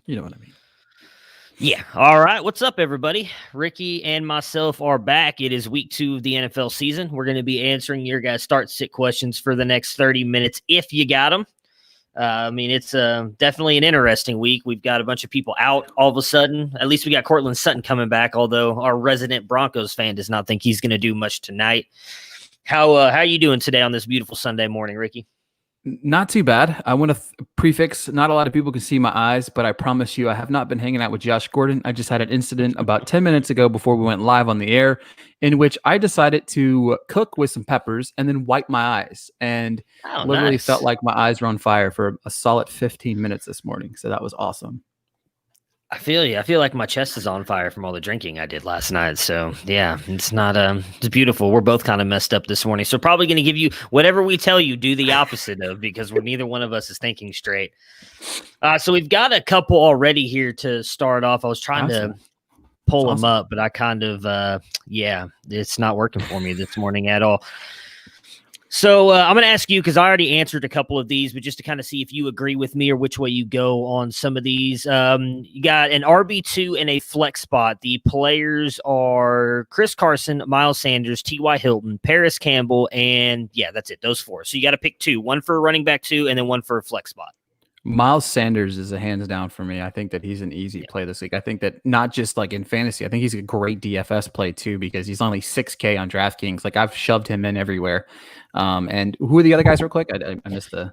You know what I mean. Yeah. All right. What's up, everybody? Ricky and myself are back. It is week 2 of the NFL season. We're going to be answering your guys' start-sit questions for the next 30 minutes if you got them. It's definitely an interesting week. We've got a bunch of people out all of a sudden. At least we got Cortland Sutton coming back, although our resident Broncos fan does not think he's going to do much tonight. How are you doing today on this beautiful Sunday morning, Ricky? Not too bad. I want to prefix, not a lot of people can see my eyes, but I promise you I have not been hanging out with Josh Gordon. I just had an incident about 10 minutes ago before we went live on the air in which I decided to cook with some peppers and then wipe my eyes, and literally felt like my eyes were on fire for a solid 15 minutes this morning. So that was awesome. I feel you. I feel like my chest is on fire from all the drinking I did last night. So yeah, it's not it's beautiful. We're both kind of messed up this morning. So probably going to give you whatever we tell you, do the opposite of, because neither one of us is thinking straight. So we've got a couple already here to start off. I was trying to pull them up, but I kind of, it's not working for me this morning at all. So I'm going to ask you, because I already answered a couple of these, but just to kind of see if you agree with me or which way you go on some of these. You got an RB2 and a flex spot. The players are Chris Carson, Miles Sanders, T.Y. Hilton, Paris Campbell, and that's it. Those 4. So you got to pick 2, one for a running back 2 and then one for a flex spot. Miles Sanders is a hands down for me. I think that he's an easy play this week. I think that not just like in fantasy, I think he's a great DFS play too, because he's only $6K on DraftKings. Like I've shoved him in everywhere. And who are the other guys real quick? I missed the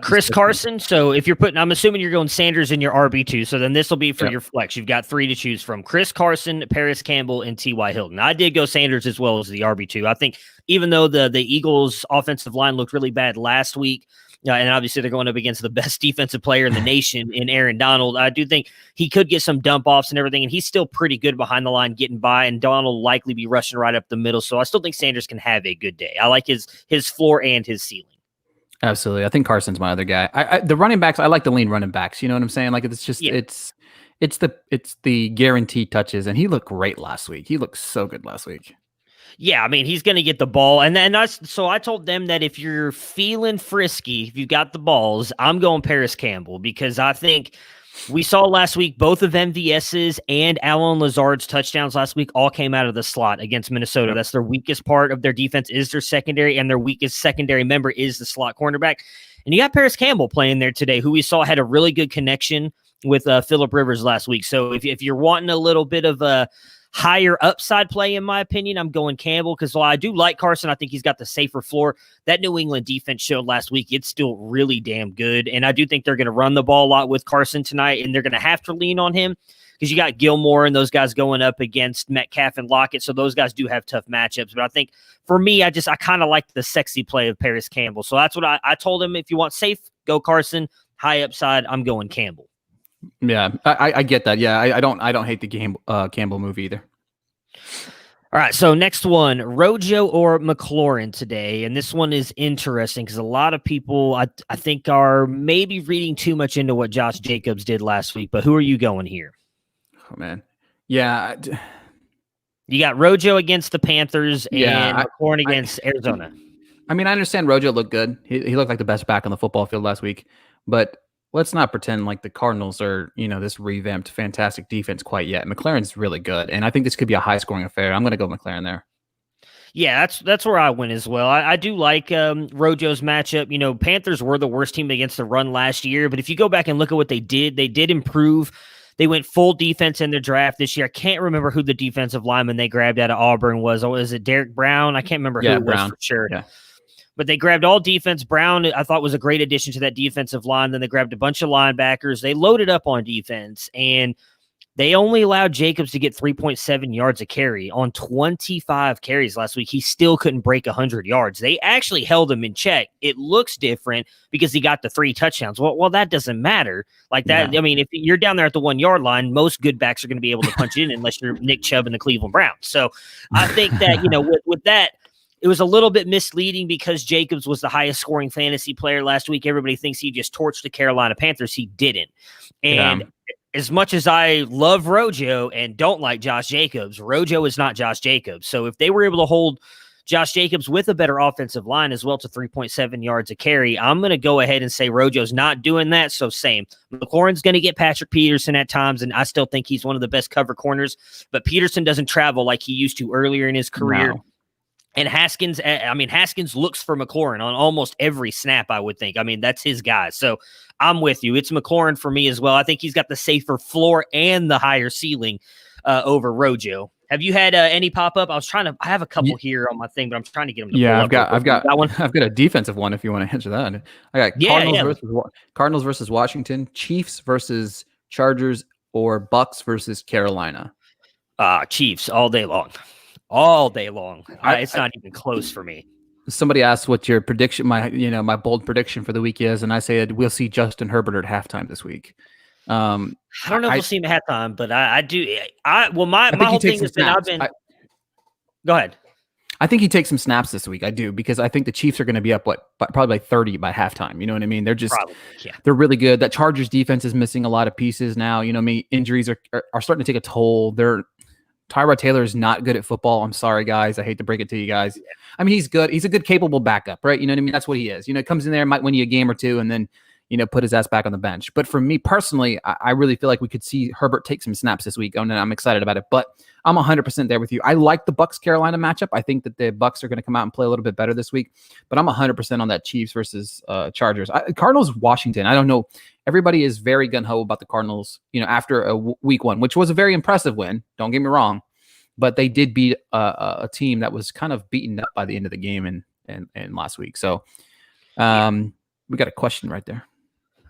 Chris Carson. So if you're I'm assuming you're going Sanders in your RB2. So then this will be for your flex. You've got 3 to choose from: Chris Carson, Paris Campbell, and T.Y. Hilton. I did go Sanders as well as the RB2. I think even though the Eagles offensive line looked really bad last week, and obviously they're going up against the best defensive player in the nation in Aaron Donald, I do think he could get some dump offs and everything, and he's still pretty good behind the line getting by, and Donald will likely be rushing right up the middle. So I still think Sanders can have a good day. I like his floor and his ceiling. Absolutely. I think Carson's my other guy. The running backs, I like the lean running backs. You know what I'm saying? Like it's just it's the guaranteed touches, and he looked great last week. He looked so good last week. Yeah, I mean, he's going to get the ball. And then so I told them that if you're feeling frisky, if you got the balls, I'm going Paris Campbell, because I think we saw last week both of MVS's and Allen Lazard's touchdowns last week all came out of the slot against Minnesota. Yep. That's their weakest part of their defense is their secondary, and their weakest secondary member is the slot cornerback. And you got Paris Campbell playing there today, who we saw had a really good connection with Phillip Rivers last week. So if you're wanting a little bit of a higher upside play, in my opinion, I'm going Campbell, because while I do like Carson, I think he's got the safer floor. That New England defense showed last week it's still really damn good, and I do think they're going to run the ball a lot with Carson tonight, and they're going to have to lean on him because you got Gilmore and those guys going up against Metcalf and Lockett, so those guys do have tough matchups. But I think for me, I kind of like the sexy play of Paris Campbell. So that's what I told him. If you want safe, go Carson. High upside, I'm going Campbell. Yeah, I get that. Yeah, I don't hate the Campbell move either. All right, so next one, Rojo or McLaurin today, and this one is interesting because a lot of people I think are maybe reading too much into what Josh Jacobs did last week. But who are you going here? Oh man, yeah, you got Rojo against the Panthers and McLaurin against Arizona. I mean, I understand Rojo looked good. He looked like the best back on the football field last week, but let's not pretend like the Cardinals are, this revamped, fantastic defense quite yet. McLaurin's really good, and I think this could be a high-scoring affair. I'm going to go McLaurin there. Yeah, that's where I went as well. I do like Rojo's matchup. Panthers were the worst team against the run last year, but if you go back and look at what they did improve. They went full defense in their draft this year. I can't remember who the defensive lineman they grabbed out of Auburn was. Oh, is it Derek Brown? I can't remember who it was for sure. Yeah. But they grabbed all defense. Brown, I thought, was a great addition to that defensive line. Then they grabbed a bunch of linebackers. They loaded up on defense, and they only allowed Jacobs to get 3.7 yards a carry on 25 carries last week. He still couldn't break 100 yards. They actually held him in check. It looks different because he got the 3 touchdowns. Well, that doesn't matter. Like that, yeah. I mean, if you're down there at the 1 yard line, most good backs are going to be able to punch it in unless you're Nick Chubb and the Cleveland Browns. So I think that, with that, it was a little bit misleading because Jacobs was the highest scoring fantasy player last week. Everybody thinks he just torched the Carolina Panthers. He didn't. And as much as I love Rojo and don't like Josh Jacobs, Rojo is not Josh Jacobs. So if they were able to hold Josh Jacobs with a better offensive line as well to 3.7 yards a carry. I'm going to go ahead and say Rojo's not doing that. So same. McLaurin's going to get Patrick Peterson at times, and I still think he's one of the best cover corners, but Peterson doesn't travel like he used to earlier in his career. No. And Haskins looks for McLaurin on almost every snap, I would think. I mean, that's his guy. So I'm with you. It's McLaurin for me as well. I think he's got the safer floor and the higher ceiling over Rojo. Have you had any pop up? I have a couple here on my thing, but I'm trying to get them to pull up. I've got that one. I've got a defensive one if you want to answer that. I got Cardinals versus Washington, Chiefs versus Chargers, or Bucks versus Carolina. Chiefs all day long. All day long. It's not even close for me. Somebody asked what your prediction, my bold prediction for the week is, and I said we'll see Justin Herbert at halftime this week. I don't know if we'll see him at halftime, but I do. My whole thing has been go ahead. I think he takes some snaps this week. I do, because I think the Chiefs are going to be up probably like 30 by halftime. You know what I mean? They're just they're really good. That Chargers defense is missing a lot of pieces now. You know, injuries are starting to take a toll. Tyrod Taylor is not good at football. I'm sorry, guys. I hate to break it to you guys. I mean, he's good. He's a good, capable backup, right? You know what I mean? That's what he is. You know, comes in there, might win you a game or two, and then, put his ass back on the bench. But for me personally, I really feel like we could see Herbert take some snaps this week, and I'm excited about it. But I'm 100% there with you. I like the Bucks-Carolina matchup. I think that the Bucks are going to come out and play a little bit better this week. But I'm 100% on that Chiefs versus Chargers. Cardinals-Washington. I don't know. Everybody is very gun-ho about the Cardinals, after a week one, which was a very impressive win. Don't get me wrong. But they did beat a team that was kind of beaten up by the end of the game and last week. So we got a question right there.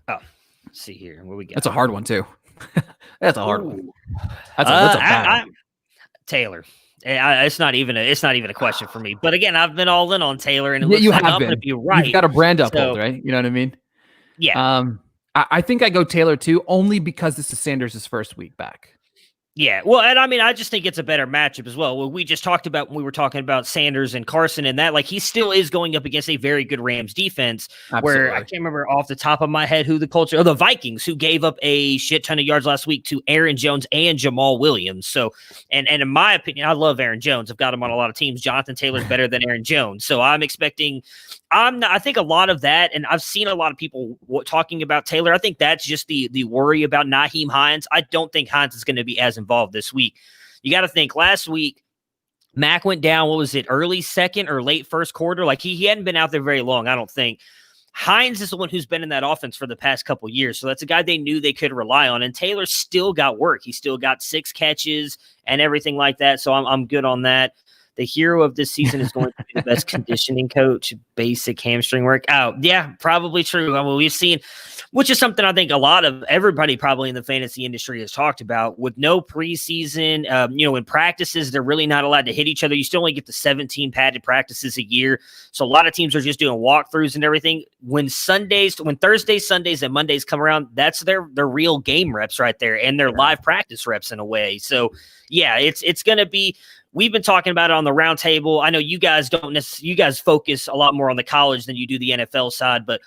Oh, let's see here. What we got? That's a hard one too. That's a hard one. That's a bad one. Taylor. It's not even a question for me. But again, I've been all in on Taylor, and it looks you like have I'm been. going to be right. You've got a brand uphold, right? You know what I mean? Yeah. I think I go Taylor too, only because this is Sanders' first week back. Yeah, well, and I mean, I just think it's a better matchup as well. We just talked about when we were talking about Sanders and Carson and that, like, he still is going up against a very good Rams defense. Absolutely. Where I can't remember off the top of my head who the Vikings, who gave up a shit ton of yards last week to Aaron Jones and Jamal Williams. So, and in my opinion, I love Aaron Jones. I've got him on a lot of teams. Jonathan Taylor's better than Aaron Jones. So I think a lot of that, and I've seen a lot of people talking about Taylor. I think that's just the worry about Nyheim Hines. I don't think Hines is going to be as involved this week. You got to think last week, Mac went down, what was it, early second or late first quarter? Like he hadn't been out there very long, I don't think. Hines is the one who's been in that offense for the past couple years. So that's a guy they knew they could rely on. And Taylor still got work. He still got 6 catches and everything like that. So I'm good on that. The hero of this season is going to be the best conditioning coach, basic hamstring work. Oh, yeah, probably true. I mean, we've seen, which is something I think a lot of everybody probably in the fantasy industry has talked about. With no preseason, in practices, they're really not allowed to hit each other. You still only get the 17 padded practices a year. So a lot of teams are just doing walkthroughs and everything. When Thursdays, Sundays, and Mondays come around, that's their real game reps right there and their live practice reps in a way. So, yeah, it's going to be – we've been talking about it on the roundtable. I know you guys you guys focus a lot more on the college than you do the NFL side, but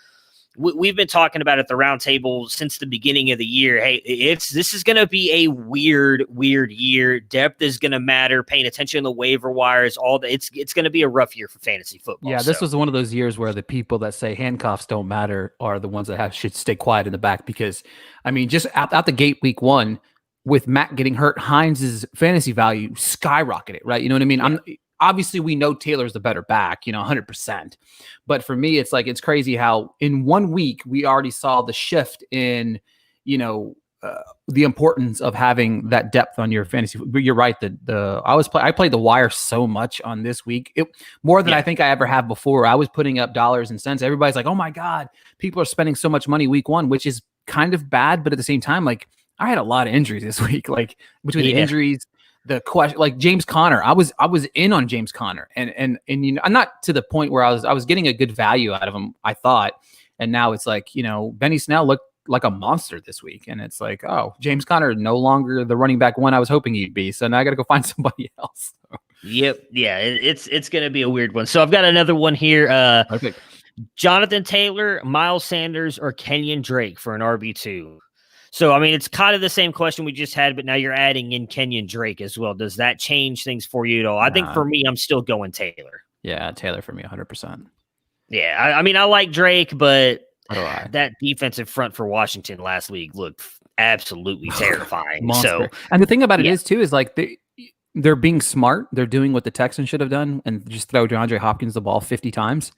we've been talking about it at the roundtable since the beginning of the year. Hey, this is going to be a weird year. Depth is going to matter. Paying attention to the waiver wires, it's going to be a rough year for fantasy football. Yeah, this was one of those years where the people that say handcuffs don't matter are the ones that should stay quiet in the back, because I mean, just out the gate week one, with Matt getting hurt, Hines' fantasy value skyrocketed, right? You know what I mean? Yeah. Obviously, we know Taylor's the better back, 100%. But for me, it's like, it's crazy how in 1 week, we already saw the shift in, the importance of having that depth on your fantasy. You're right. I played the wire so much on this week, more than I think I ever have before. I was putting up dollars and cents. Everybody's like, oh my God, people are spending so much money week one, which is kind of bad. But at the same time, like, I had a lot of injuries this week, like between the injuries, the question, like James Conner, I was in on James Conner, and I'm not to the point where I was getting a good value out of him, I thought, and now it's like, Benny Snell looked like a monster this week, and it's like, oh, James Conner no longer the running back one I was hoping he'd be, so now I got to go find somebody else. Yep, yeah, it's gonna be a weird one. So I've got another one here. Okay. Jonathan Taylor, Miles Sanders, or Kenyon Drake for an RB2. So, I mean, it's kind of the same question we just had, but now you're adding in Kenyon Drake as well. Does that change things for you at all? I think for me, I'm still going Taylor. Yeah, Taylor for me, 100%. Yeah, I mean, I like Drake, but How do I? that defensive front for Washington last week looked absolutely terrifying. So, Monster. And the thing about it yeah, is too is like they're being smart. They're doing what the Texans should have done and just throw DeAndre Hopkins the ball 50 times.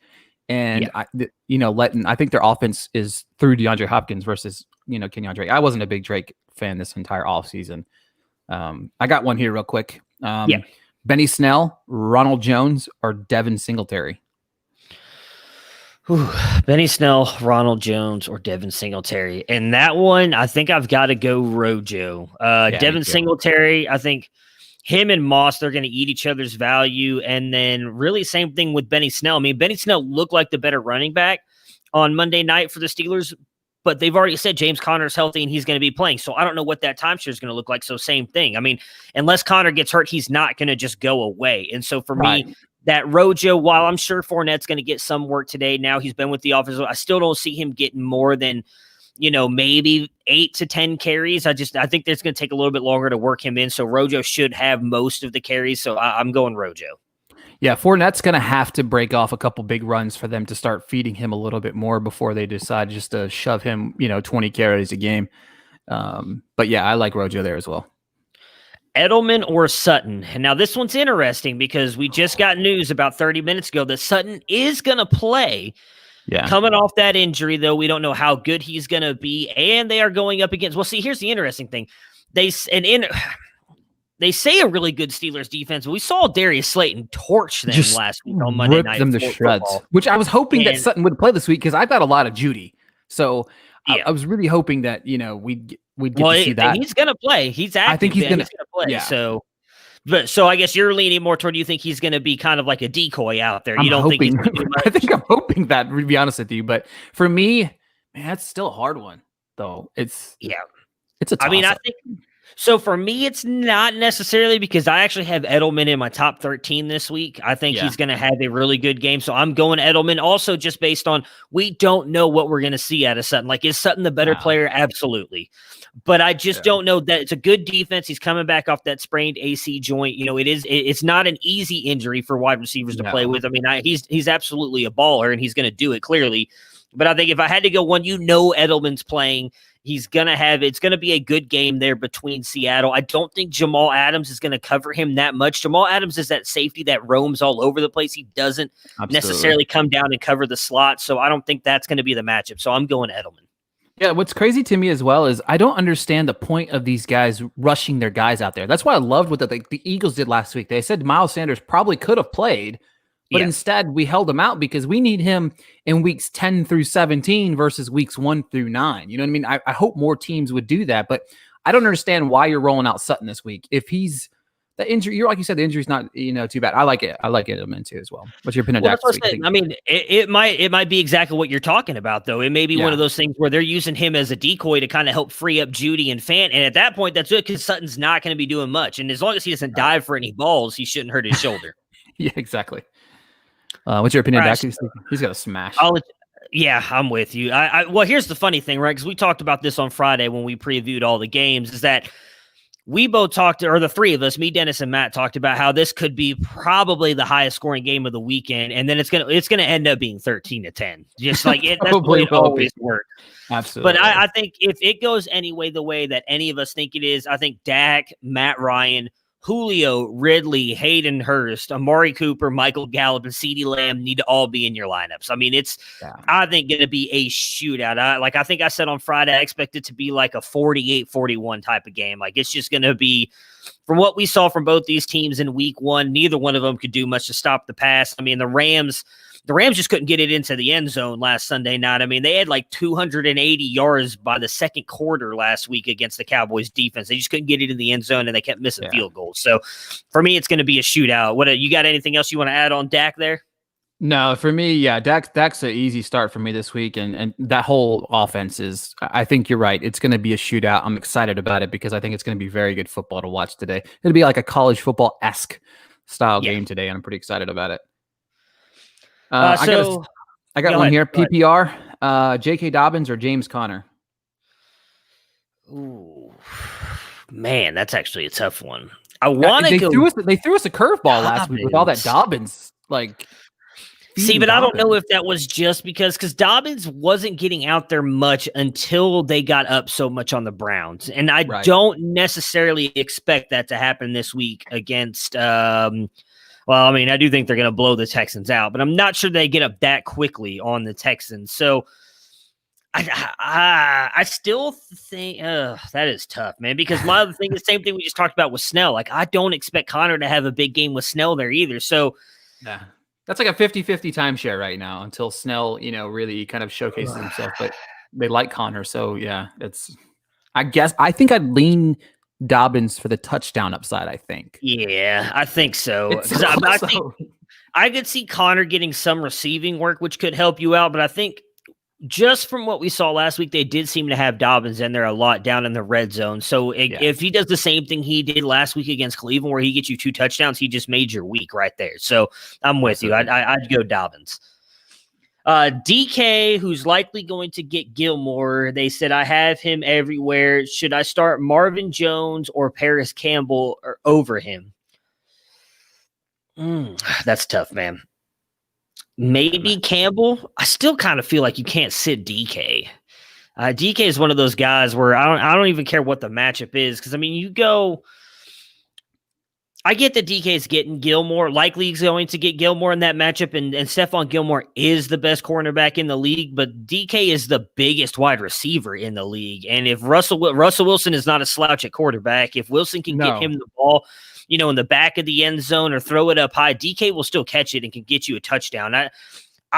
And yeah. I think their offense is through DeAndre Hopkins versus Kenyon Drake. I wasn't a big Drake fan this entire offseason. I got one here real quick. Yeah. Benny Snell, Ronald Jones, or Devin Singletary. Whew. Benny Snell, Ronald Jones, or Devin Singletary. And that one, I think I've got to go Rojo. Devin Singletary, I think him and Moss, they're going to eat each other's value. And then really same thing with Benny Snell. I mean, Benny Snell looked like the better running back on Monday night for the Steelers, but they've already said James Conner's healthy and he's going to be playing. So I don't know what that timeshare is going to look like. So same thing. I mean, unless Conner gets hurt, he's not going to just go away. And so for me, that Rojo, while I'm sure Fournette's going to get some work today, now he's been with the offense, I still don't see him getting more than, maybe 8 to 10 carries. I think that's going to take a little bit longer to work him in. So Rojo should have most of the carries. So I'm going Rojo. Yeah, Fournette's going to have to break off a couple big runs for them to start feeding him a little bit more before they decide just to shove him, 20 carries a game. But yeah, I like Rojo there as well. Edelman or Sutton. And now this one's interesting because we just got news about 30 minutes ago that Sutton is going to play. Yeah. Coming off that injury, though, we don't know how good he's going to be. And they are going up against, well, see, here's the interesting thing. They say a really good Steelers defense. We saw Darius Slayton torch them Just last week on Monday night. Them to shreds, which I was hoping that Sutton would play this week because I've got a lot of Judy. So yeah. I was really hoping that, we'd get to see that. He's going to play. He's active. I think he's going to play. Yeah. So I guess you're leaning more toward, you think he's going to be kind of like a decoy out there. You don't think he's going to do much? I think I'm hoping that, to be honest with you. But for me, man, that's still a hard one, though. It's a toss-up. I mean, I think so. For me, it's not necessarily because I actually have Edelman in my top 13 this week. I think he's going to have a really good game. So I'm going Edelman also just based on we don't know what we're going to see out of Sutton. Like, is Sutton the better player? Absolutely. But I just don't know that it's a good defense. He's coming back off that sprained AC joint. It's not an easy injury for wide receivers to play with. I mean, he's absolutely a baller and he's going to do it clearly. But I think if I had to go one, Edelman's playing. It's going to be a good game there between Seattle. I don't think Jamal Adams is going to cover him that much. Jamal Adams is that safety that roams all over the place. He doesn't necessarily come down and cover the slot. So I don't think that's going to be the matchup. So I'm going Edelman. Yeah, what's crazy to me as well is I don't understand the point of these guys rushing their guys out there. That's why I loved what the Eagles did last week. They said Miles Sanders probably could have played, but instead we held him out because we need him in weeks 10 through 17 versus weeks 1 through 9. You know what I mean? I hope more teams would do that, but I don't understand why you're rolling out Sutton this week. If he's the injury, you're like you said, the injury's not too bad. I like it. I like Edelman too as well. What's your opinion? I mean, it might be exactly what you're talking about, though. It may be one of those things where they're using him as a decoy to kind of help free up Judy and Fant. And at that point, that's good because Sutton's not going to be doing much. And as long as he doesn't dive for any balls, he shouldn't hurt his shoulder. Yeah, exactly. What's your opinion, Dak? He's got a smash. Yeah, I'm with you. Well, here's the funny thing, right? Because we talked about this on Friday when we previewed all the games, is that we both talked, or the three of us, me, Dennis, and Matt, talked about how this could be probably the highest scoring game of the weekend, and then it's gonna end up being 13-10. Just like that's the way it always works. Absolutely. But I think if it goes the way that any of us think it is, I think Dak, Matt Ryan, Julio, Ridley, Hayden Hurst, Amari Cooper, Michael Gallup, and CeeDee Lamb need to all be in your lineups. I mean, I think, going to be a shootout. I think I said on Friday, I expect it to be like a 48-41 type of game. Like, it's just going to be, from what we saw from both these teams in week 1, neither one of them could do much to stop the pass. I mean, the Rams just couldn't get it into the end zone last Sunday night. I mean, they had like 280 yards by the second quarter last week against the Cowboys defense. They just couldn't get it in the end zone, and they kept missing field goals. So for me, it's going to be a shootout. You got anything else you want to add on Dak there? No, for me, Dak's an easy start for me this week, and that whole offense is, I think you're right. It's going to be a shootout. I'm excited about it because I think it's going to be very good football to watch today. It'll be like a college football-esque style game today, and I'm pretty excited about it. I got one here. PPR, J.K. Dobbins or James Conner? Ooh, man, that's actually a tough one. I want to go. They threw us a curveball last week with all that Dobbins like. See, but I don't know if that was just because Dobbins wasn't getting out there much until they got up so much on the Browns. And I don't necessarily expect that to happen this week against I do think they're going to blow the Texans out, but I'm not sure they get up that quickly on the Texans. So I still think that is tough, man, because my other thing, the same thing we just talked about with Snell. Like, I don't expect Connor to have a big game with Snell there either. So yeah. That's like a 50-50 timeshare right now until Snell, really kind of showcases himself. But they like Connor. So, yeah, I think I'd lean Dobbins for the touchdown upside, I think. Yeah, I think so. I could see Connor getting some receiving work, which could help you out. But I think just from what we saw last week, they did seem to have Dobbins in there a lot down in the red zone. So if he does the same thing he did last week against Cleveland, where he gets you 2 touchdowns, he just made your week right there. So I'm with you. I'd go Dobbins. DK, who's likely going to get Gilmore. They said, I have him everywhere. Should I start Marvin Jones or Paris Campbell over him? That's tough, man. Maybe Campbell. I still kind of feel like you can't sit DK. DK is one of those guys where I don't even care what the matchup is. Because, I get that DK is getting Gilmore. Likely he's going to get Gilmore in that matchup. And Stephon Gilmore is the best cornerback in the league. But DK is the biggest wide receiver in the league. And if Russell Wilson is not a slouch at quarterback, if Wilson can get him the ball, in the back of the end zone or throw it up high, DK will still catch it and can get you a touchdown. I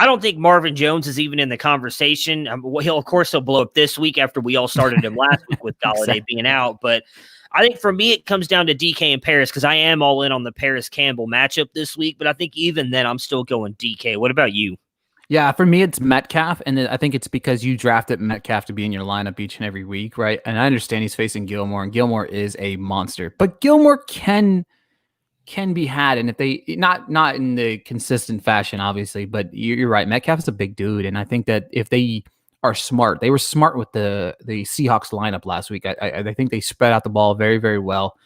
don't think Marvin Jones is even in the conversation. He'll blow up this week after we all started him last week with Golladay being out. But I think for me, it comes down to DK and Paris because I am all in on the Paris Campbell matchup this week. But I think even then, I'm still going DK. What about you? Yeah, for me, it's Metcalf, and I think it's because you drafted Metcalf to be in your lineup each and every week, right? And I understand he's facing Gilmore, and Gilmore is a monster, but Gilmore can be had, and if they not in the consistent fashion, obviously, but you're right. Metcalf is a big dude, and I think that if they are smart, they were smart with the Seahawks lineup last week. I think they spread out the ball very, very well.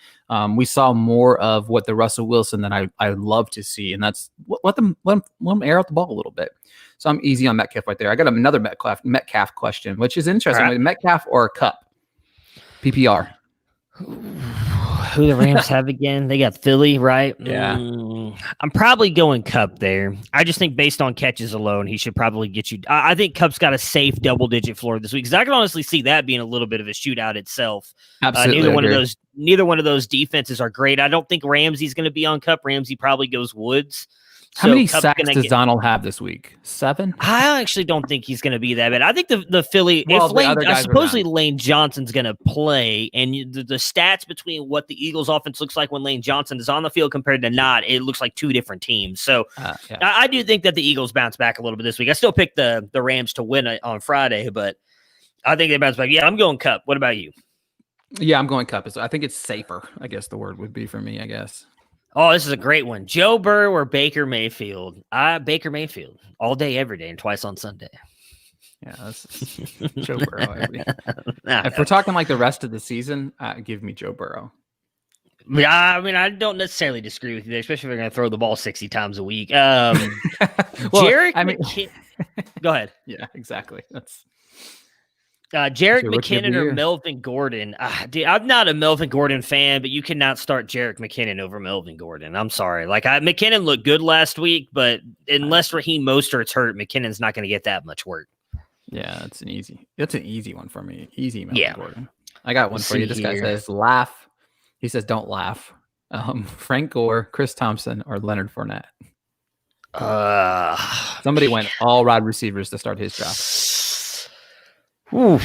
We saw more of what the Russell Wilson that I love to see, and that's let them air out the ball a little bit. So I'm easy on Metcalf right there. I got another Metcalf question, which is interesting. Right. Metcalf or Cup? PPR. Who the Rams have again? They got Philly, right? Yeah. I'm probably going Cup there. I just think based on catches alone, he should probably get you. I think Cup's got a safe double-digit floor this week because I can honestly see that being a little bit of a shootout itself. Absolutely. Neither one of those defenses are great. I don't think Ramsey's going to be on Cup. Ramsey probably goes Woods. How many sacks does Donald have this week? 7? I actually don't think he's going to be that bad. I think the Philly, supposedly Lane Johnson's going to play, and the stats between what the Eagles offense looks like when Lane Johnson is on the field compared to not, it looks like 2 different teams. So I do think that the Eagles bounce back a little bit this week. I still picked the Rams to win on Friday, but I think they bounce back. Yeah, I'm going Cup. What about you? Yeah, I'm going Cup. I think it's safer, I guess the word would be for me, I guess. Oh, this is a great one. Joe Burrow or Baker Mayfield? Baker Mayfield all day, every day, and twice on Sunday. Yeah, that's Joe Burrow. If we're talking like the rest of the season, give me Joe Burrow. Yeah, I don't necessarily disagree with you there, especially if they're going to throw the ball 60 times a week. Well, Jerick, go ahead. Yeah, exactly. That's Jerick McKinnon or Melvin Gordon. I'm not a Melvin Gordon fan, but you cannot start Jerick McKinnon over Melvin Gordon. I'm sorry. McKinnon looked good last week, but unless Raheem Mostert's hurt, McKinnon's not going to get that much work. Yeah, that's an easy one for me. Easy Melvin Gordon. I got one for you. This guy says laugh. He says don't laugh. Frank Gore, Chris Thompson, or Leonard Fournette. Somebody went all wide receivers to start his draft. Oof.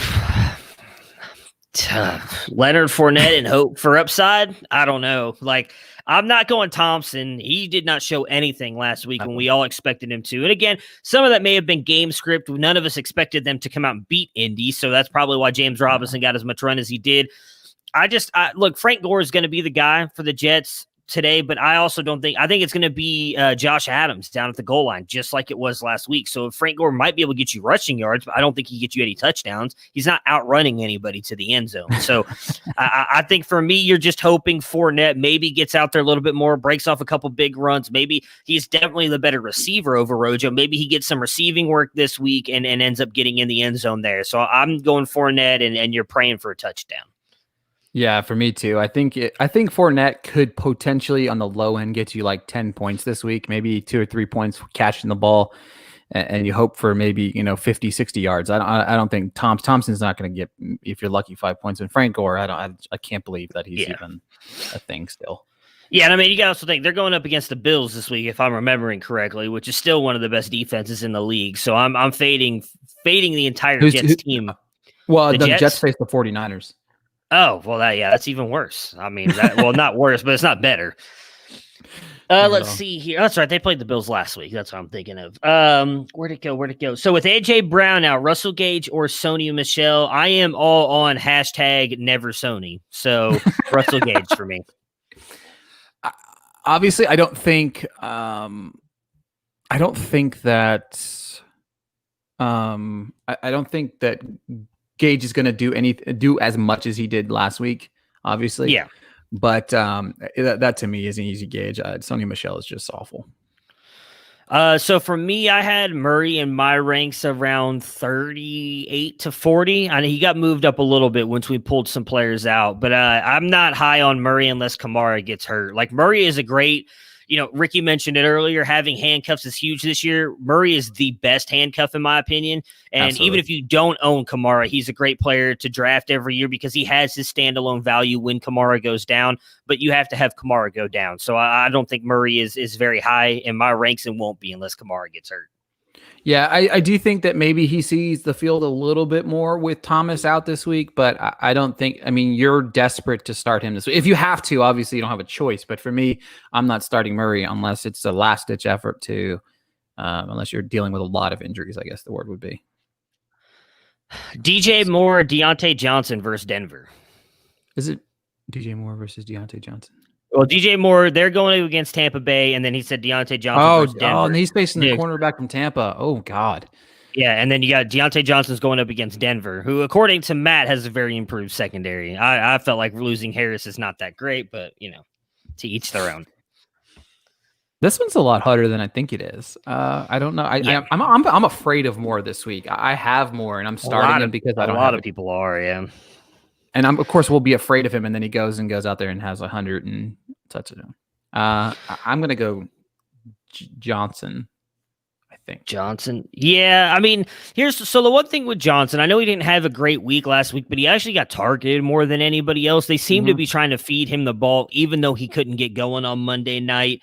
Leonard Fournette and hope for upside. I don't know. I'm not going Thompson. He did not show anything last week when we all expected him to. And again, some of that may have been game script. None of us expected them to come out and beat Indy. So that's probably why James Robinson got as much run as he did. Look, Frank Gore is going to be the guy for the Jets. today, but I also don't think, I think it's going to be Josh Adams down at the goal line, just like it was last week. So Frank Gore might be able to get you rushing yards, but I don't think he gets you any touchdowns. He's not outrunning anybody to the end zone. So I think for me, you're just hoping Fournette maybe gets out there a little bit more, breaks off a couple big runs. Maybe he's definitely the better receiver over Rojo. Maybe he gets some receiving work this week and ends up getting in the end zone there. So I'm going Fournette, and you're praying for a touchdown. Yeah, for me too. I think Fournette could potentially on the low end get you like 10 points this week, maybe 2 or 3 points catching the ball, and you hope for maybe 50, 60 yards. I don't think Thompson's not going to get, if you're lucky, 5 points. And Frank Gore, I can't believe that he's even a thing still. Yeah, and I mean, you got to also think they're going up against the Bills this week, if I'm remembering correctly, which is still one of the best defenses in the league. So I'm fading the entire Jets team. Well, the Jets face the 49ers. Oh, well, that's even worse. I mean, not worse, but it's not better. Let's see here. That's right. They played the Bills last week. That's what I'm thinking of. Where'd it go? So with AJ Brown now, Russell Gage or Sony Michel, I am all on hashtag never Sony. So Russell Gage for me. Obviously, I don't think that Gage is going to do as much as he did last week, obviously. Yeah. But that to me is an easy gauge. Sony Michel is just awful. So for me, I had Murray in my ranks around 38 to 40. I know he got moved up a little bit once we pulled some players out, but I'm not high on Murray unless Kamara gets hurt. Like Murray is a great, Ricky mentioned it earlier, having handcuffs is huge this year. Murray is the best handcuff in my opinion. And Absolutely. Even if you don't own Kamara, he's a great player to draft every year because he has his standalone value when Kamara goes down, but you have to have Kamara go down. So I don't think Murray is very high in my ranks and won't be unless Kamara gets hurt. Yeah, I do think that maybe he sees the field a little bit more with Thomas out this week, but I don't think, you're desperate to start him this week. If you have to, obviously you don't have a choice, but for me, I'm not starting Murray unless it's a last-ditch effort unless you're dealing with a lot of injuries, I guess the word would be. DJ Moore, Deontay Johnson versus Denver. Is it DJ Moore versus Deontay Johnson? Well, DJ Moore, they're going against Tampa Bay, and then he said Deontay Johnson versus Denver. Oh, and he's facing the cornerback from Tampa. Oh, God. Yeah, and then you got Deontay Johnson's going up against Denver, who, according to Matt, has a very improved secondary. I felt like losing Harris is not that great, but, to each their own. This one's a lot harder than I think it is. I don't know. I'm afraid of Moore this week. I have Moore, and I'm starting him because I don't. A lot of people are, yeah. And of course, we'll be afraid of him, and then he goes out there and has 100 and touchdown. I'm gonna go Johnson. I think Johnson. Yeah, so the one thing with Johnson, I know he didn't have a great week last week, but he actually got targeted more than anybody else. They seem to be trying to feed him the ball, even though he couldn't get going on Monday night.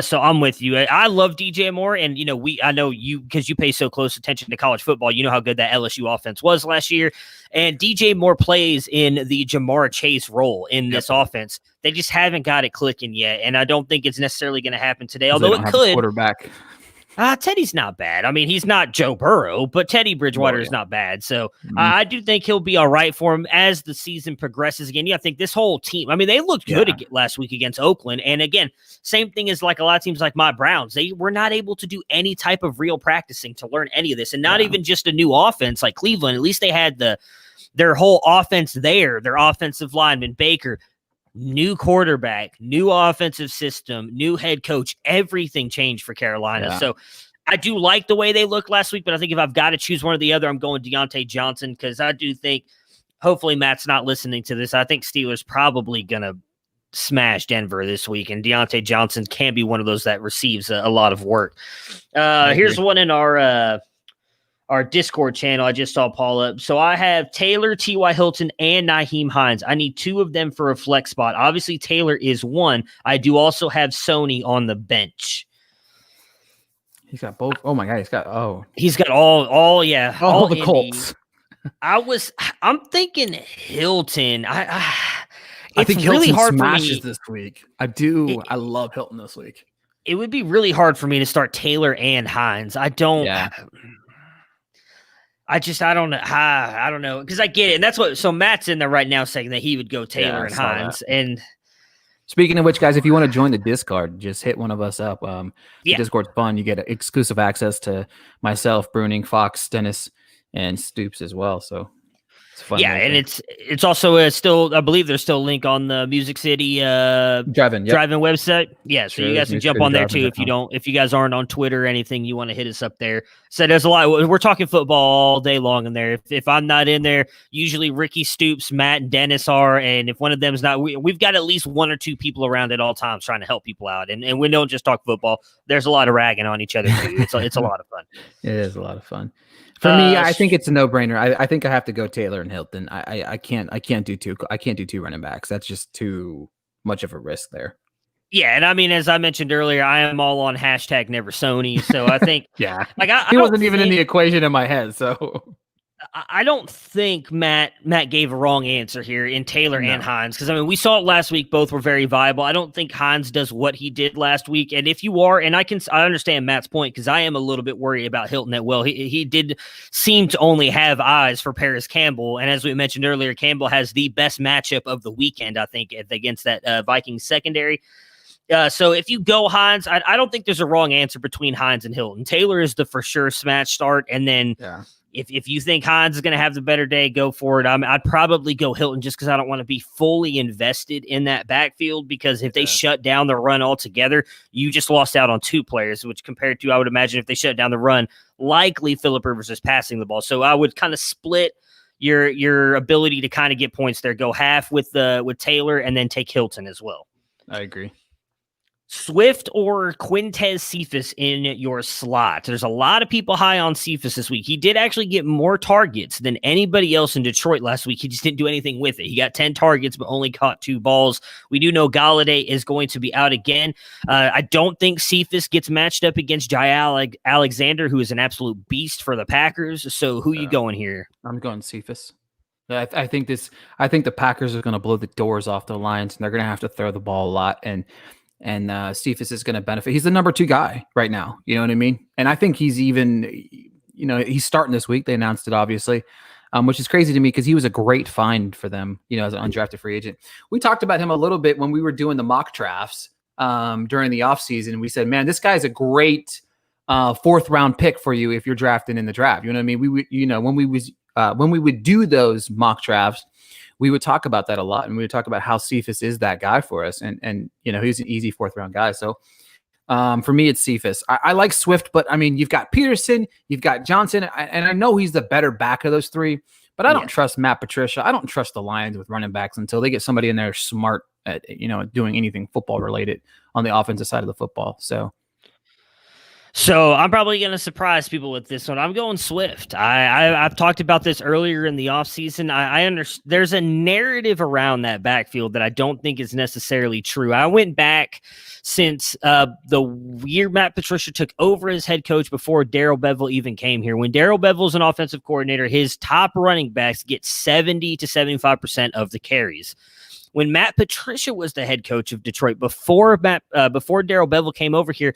So I'm with you. I love DJ Moore, and I know you because you pay so close attention to college football. You know how good that LSU offense was last year, and DJ Moore plays in the Jamar Chase role in this offense. They just haven't got it clicking yet, and I don't think it's necessarily going to happen today. Although it could. Quarterback. Teddy's not bad. He's not Joe Burrow, but Teddy Bridgewater is not bad. So I do think he'll be all right for him as the season progresses again. Yeah, I think this whole team, they looked good last week against Oakland. And again, same thing as like a lot of teams like my Browns. They were not able to do any type of real practicing to learn any of this. And not even just a new offense like Cleveland. At least they had their whole offense there, their offensive lineman, Baker, new quarterback, new offensive system, new head coach, everything changed for Carolina. Yeah. So I do like the way they looked last week, but I think if I've got to choose one or the other, I'm going Deontay Johnson because I do think, hopefully Matt's not listening to this, I think Steelers probably going to smash Denver this week, and Deontay Johnson can be one of those that receives a lot of work. Here's one in our Discord channel. I just saw Paul up. So I have Taylor, T.Y. Hilton, and Nyheim Hines. I need two of them for a flex spot. Obviously, Taylor is one. I do also have Sony on the bench. He's got both. Oh my God, he's got all the Colts. I'm thinking Hilton. I think Hilton really hard smashes for me this week. I do. I love Hilton this week. It would be really hard for me to start Taylor and Hines. I don't. Yeah. I don't know. I don't know because I get it, and that's what. So Matt's in there right now saying that he would go Taylor and Hines, and Speaking of which, guys, if you want to join the Discord, just hit one of us up. The Yeah. Discord's fun. You get exclusive access to myself, Bruning, Fox, Dennis, and Stoops as well. So it's fun. Yeah, and it's also still, I believe there's still a link on the Music City Drive-In website. Yeah, so Sure you is, guys can jump on there too if you guys aren't on Twitter or anything, you want to hit us up there. So there's a lot. We're talking football all day long in there. If I'm not in there, usually Ricky, Stoops, Matt, and Dennis are, and if one of them's not, we've got at least one or two people around at all times trying to help people out. And we don't just talk football. There's a lot of ragging on each other too. It's a lot of fun. It is a lot of fun. For me, I think it's a no-brainer. I think I have to go Taylor and Hilton. I can't do two running backs. That's just too much of a risk there. Yeah, and I mean, as I mentioned earlier, I am all on hashtag Never Sony. So I think, yeah, like he wasn't even in the equation in my head. So I don't think Matt gave a wrong answer here in Taylor and Hines, because I mean we saw it last week. Both were very viable. I don't think Hines does what he did last week. And if you are, and I understand Matt's point, because I am a little bit worried about Hilton that well. He did seem to only have eyes for Paris Campbell, and as we mentioned earlier, Campbell has the best matchup of the weekend, I think, against that Vikings secondary. So if you go Hines, I don't think there's a wrong answer between Hines and Hilton. Taylor is the for sure smash start, and then if you think Hines is going to have the better day, go for it. I'd probably go Hilton just because I don't want to be fully invested in that backfield, because if they shut down the run altogether, you just lost out on two players, which compared to, I would imagine, if they shut down the run, likely Phillip Rivers is passing the ball. So I would kind of split your ability to kind of get points there. Go half with Taylor and then take Hilton as well. I agree. Swift or Quintez Cephus in your slot? There's a lot of people high on Cephus this week. He did actually get more targets than anybody else in Detroit last week. He just didn't do anything with it. He got 10 targets, but only caught 2 balls. We do know Galladay is going to be out again. I don't think Cephus gets matched up against Jair Alexander, who is an absolute beast for the Packers. So who you going here? I'm going Cephus. I think the Packers are going to blow the doors off the Lions, and they're going to have to throw the ball a lot. And Cephus is going to benefit. He's the number 2 guy right now. You know what I mean? And I think he's even, he's starting this week. They announced it, obviously, which is crazy to me because he was a great find for them, as an undrafted free agent. We talked about him a little bit when we were doing the mock drafts during the offseason. We said, man, this guy's a great 4th round pick for you if you're drafting in the draft. You know what I mean? We would, when we would do those mock drafts, we would talk about that a lot, and we would talk about how Cephus is that guy for us, and he's an easy 4th round guy. So for me, it's Cephus. I like Swift, but I mean, you've got Peterson, you've got Johnson, and I know he's the better back of those 3, but I don't trust Matt Patricia. I don't trust the Lions with running backs until they get somebody in there smart at doing anything football related on the offensive side of the football. So I'm probably going to surprise people with this one. I'm going Swift. I've talked about this earlier in the offseason. I understand there's a narrative around that backfield that I don't think is necessarily true. I went back since the year Matt Patricia took over as head coach before Darrell Bevell even came here. When Darrell Bevell's an offensive coordinator, his top running backs get 70 to 75% of the carries. When Matt Patricia was the head coach of Detroit before Darrell Bevell came over here,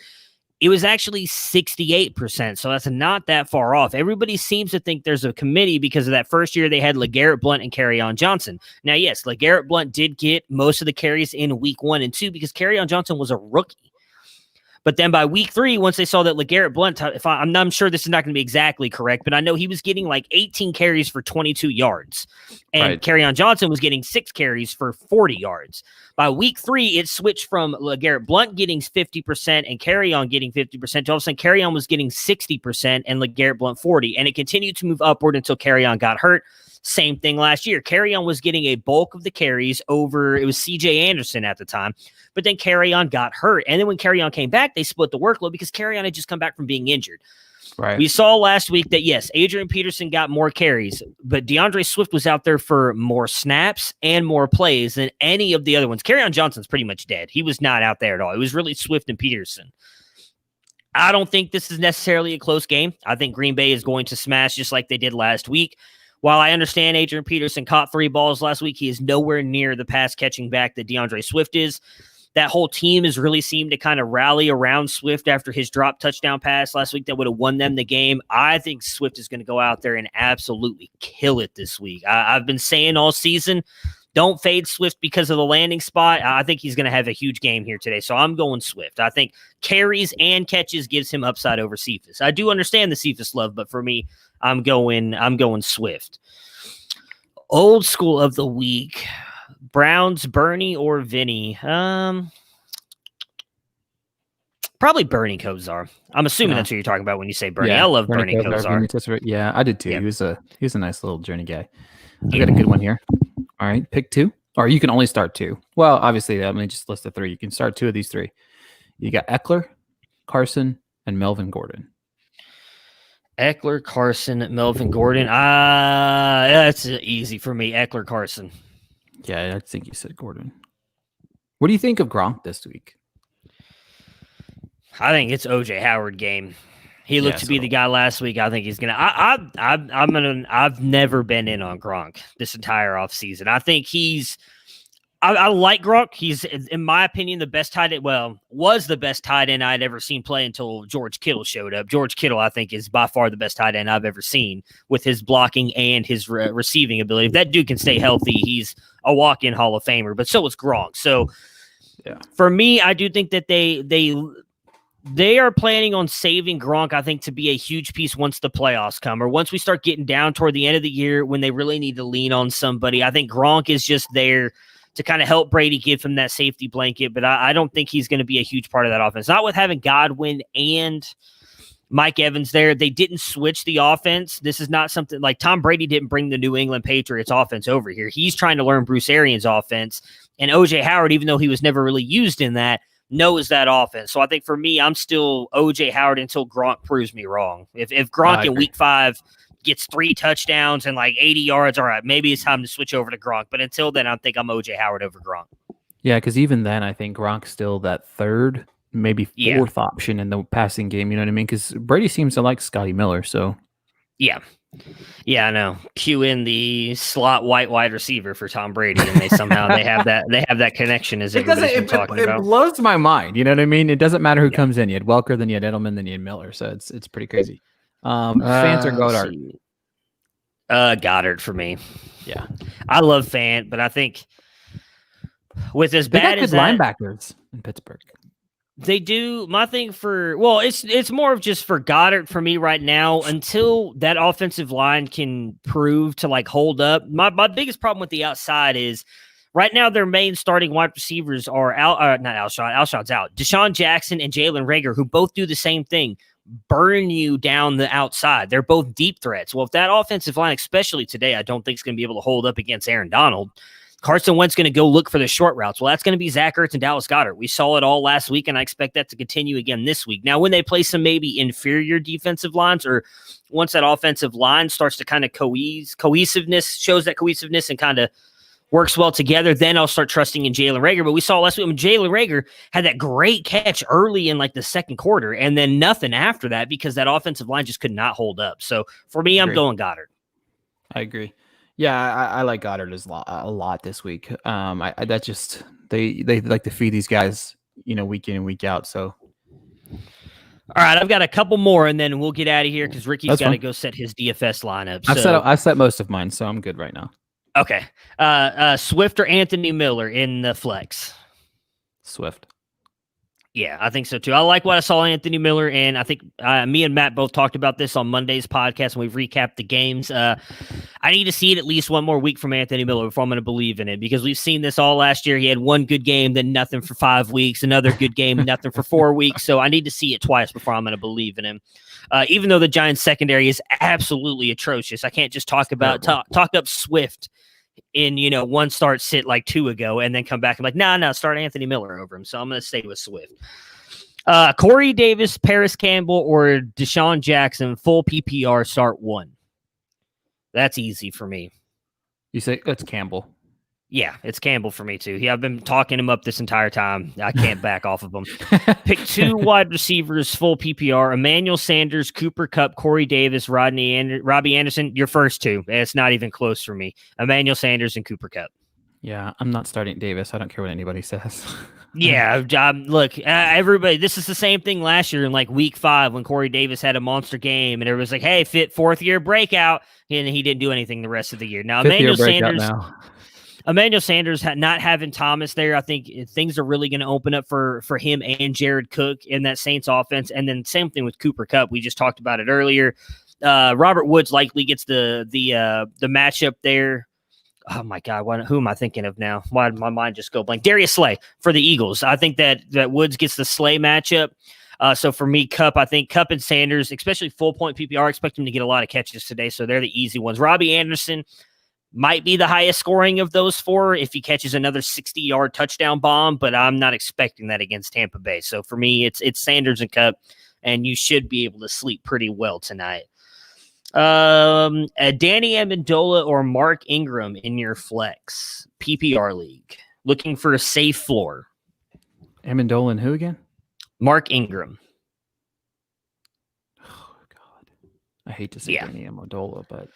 it was actually 68%, so that's not that far off. Everybody seems to think there's a committee because of that first year they had LeGarrette Blount and Kerryon Johnson. Now, yes, LeGarrette Blount did get most of the carries in week 1 and 2 because Kerryon Johnson was a rookie. But then by week 3, once they saw that LeGarrette Blount, I'm sure this is not going to be exactly correct, but I know he was getting like 18 carries for 22 yards. And Kerryon Johnson was getting 6 carries for 40 yards. By week 3, it switched from LeGarrette Blount getting 50% and Kerryon getting 50% to all of a sudden Kerryon was getting 60% and LeGarrette Blount 40%. And it continued to move upward until Kerryon got hurt. Same thing last year. Kerryon was getting a bulk of the carries over, it was CJ Anderson at the time, but then Kerryon got hurt. And then when Kerryon came back, they split the workload because Kerryon had just come back from being injured. Right. We saw last week that, yes, Adrian Peterson got more carries, but DeAndre Swift was out there for more snaps and more plays than any of the other ones. Kerryon Johnson's pretty much dead. He was not out there at all. It was really Swift and Peterson. I don't think this is necessarily a close game. I think Green Bay is going to smash just like they did last week. While I understand Adrian Peterson caught 3 balls last week, he is nowhere near the pass catching back that DeAndre Swift is. That whole team has really seemed to kind of rally around Swift after his drop touchdown pass last week that would have won them the game. I think Swift is going to go out there and absolutely kill it this week. I've been saying all season Don't fade Swift because of the landing spot. I think he's going to have a huge game here today. So I'm going Swift. I think carries and catches gives him upside over Cephas. I do understand the Cephas love, but for me, I'm going Swift. Old school of the week. Browns, Bernie or Vinny? Probably Bernie Kosar. I'm assuming that's what you're talking about when you say Bernie. I love Bernie Kosar. Yeah, I did too. Yeah. He was a nice little journey guy. I got a good one here. All right, pick 2. Or you can only start 2. Well, obviously, I mean, just list the 3. You can start 2 of these 3. You got Eckler, Carson, and Melvin Gordon. Eckler, Carson, Melvin Gordon. That's easy for me. Eckler, Carson. Yeah, I think you said Gordon. What do you think of Gronk this week? I think it's OJ Howard game. He looked to be the guy last week. I think he's gonna. I've never been in on Gronk this entire offseason. I think I like Gronk. He's, in my opinion, the best tight end. Well, was the best tight end I'd ever seen play until George Kittle showed up. George Kittle, I think, is by far the best tight end I've ever seen with his blocking and his receiving ability. If that dude can stay healthy, he's a walk-in Hall of Famer. But so is Gronk. So, for me, I do think that they are planning on saving Gronk, I think, to be a huge piece once the playoffs come, or once we start getting down toward the end of the year when they really need to lean on somebody. I think Gronk is just there to kind of help Brady, give him that safety blanket, but I don't think he's going to be a huge part of that offense. Not with having Godwin and Mike Evans there. They didn't switch the offense. This is not something like Tom Brady didn't bring the New England Patriots offense over here. He's trying to learn Bruce Arians' offense, and OJ Howard, even though he was never really used in that, knows that offense. So I think for me, I'm still OJ Howard until Gronk proves me wrong. If Gronk in week 5 gets 3 touchdowns and like 80 yards, all right, maybe it's time to switch over to Gronk. But until then, I think I'm OJ Howard over Gronk. Yeah, because even then, I think Gronk's still that 3rd, maybe 4th option in the passing game. You know what I mean? Because Brady seems to like Scotty Miller. So yeah, I know. Cue in the slot white wide receiver for Tom Brady, and they have that connection. As everybody's been talking about, it blows my mind. You know what I mean? It doesn't matter who comes in. You had Welker, then you had Edelman, then you had Miller. So it's pretty crazy. Fant or Goddard? Goddard for me. Yeah, I love Fant, but I think with as bad as linebackers in Pittsburgh. They do. My thing it's more of just for Goddard for me right now until that offensive line can prove to like hold up. My biggest problem with the outside is right now their main starting wide receivers are not Alshon. Alshon's out. Deshaun Jackson and Jalen Reagor, who both do the same thing, burn you down the outside. They're both deep threats. Well, if that offensive line, especially today, I don't think is going to be able to hold up against Aaron Donald. Carson Wentz going to go look for the short routes. Well, that's going to be Zach Ertz and Dallas Goedert. We saw it all last week, and I expect that to continue again this week. Now, when they play some maybe inferior defensive lines, or once that offensive line starts to kind of shows that cohesiveness and kind of works well together, then I'll start trusting in Jalen Reagor. But we saw last week when Jalen Reagor had that great catch early in like the second quarter, and then nothing after that because that offensive line just could not hold up. So for me, I'm going Goddard. I agree. Yeah, I like Goddard a lot this week. That just they like to feed these guys, week in and week out. So, all right, I've got a couple more, and then we'll get out of here because Ricky's got to go set his DFS lineup. I've set most of mine, so I'm good right now. Okay, Swift or Anthony Miller in the flex? Swift. Yeah, I think so too. I like what I saw Anthony Miller, and I think me and Matt both talked about this on Monday's podcast when we've recapped the games. I need to see it at least one more week from Anthony Miller before I'm going to believe in it, because we've seen this all last year. He had one good game, then nothing for 5 weeks, another good game, nothing for 4 weeks. So I need to see it twice before I'm going to believe in him. Even though the Giants secondary is absolutely atrocious, I can't just talk up Swift in one start sit like 2 ago and then come back and like no start Anthony Miller over him. So I'm going to stay with Swift. Corey Davis, Paris Campbell, or Deshaun Jackson full PPR start 1. That's easy for me. You say it's Campbell? Yeah, it's Campbell for me too. Yeah, I've been talking him up this entire time. I can't back off of him. Pick 2 wide receivers, full PPR: Emmanuel Sanders, Cooper Kupp, Corey Davis, Robbie Anderson. Your first 2. It's not even close for me. Emmanuel Sanders and Cooper Kupp. Yeah, I'm not starting Davis. I don't care what anybody says. Yeah, look, everybody, this is the same thing last year in like week 5 when Corey Davis had a monster game and everybody's like, hey, fit 4th year breakout, and he didn't do anything the rest of the year. Now, Emmanuel Sanders not having Thomas there, I think things are really going to open up for him and Jared Cook in that Saints offense. And then same thing with Cooper Kupp. We just talked about it earlier. Robert Woods likely gets the matchup there. Oh my God, who am I thinking of now? Why did my mind just go blank? Darius Slay for the Eagles. I think that Woods gets the Slay matchup. So for me, I think Kupp and Sanders, especially full point PPR, expect him to get a lot of catches today. So they're the easy ones. Robbie Anderson might be the highest scoring of those four if he catches another 60-yard touchdown bomb, but I'm not expecting that against Tampa Bay. So for me, it's Sanders and Kupp, and you should be able to sleep pretty well tonight. Danny Amendola or Mark Ingram in your flex PPR league, looking for a safe floor. Amendola and who again? Mark Ingram. Oh God, I hate to say Danny Amendola, but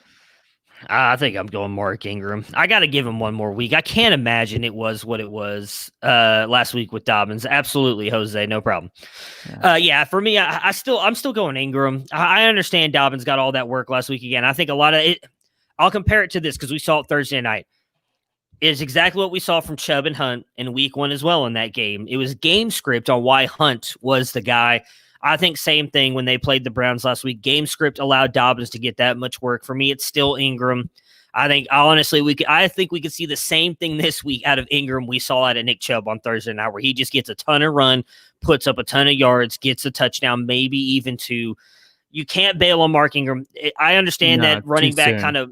I think I'm going Mark Ingram. I got to give him one more week. I can't imagine it was what it was last week with Dobbins. Absolutely, Jose, no problem. For me, I'm still going Ingram. I understand Dobbins got all that work last week again. I think a lot of it. I'll compare it to this because we saw it Thursday night. It's exactly what we saw from Chubb and Hunt in week 1 as well in that game. It was game script on why Hunt was the guy. I think same thing when they played the Browns last week. Game script allowed Dobbins to get that much work. For me, it's still Ingram. I think honestly we could see the same thing this week out of Ingram we saw out of Nick Chubb on Thursday night, where he just gets a ton of run, puts up a ton of yards, gets a touchdown, maybe even 2. You can't bail on Mark Ingram. I understand that running back kind of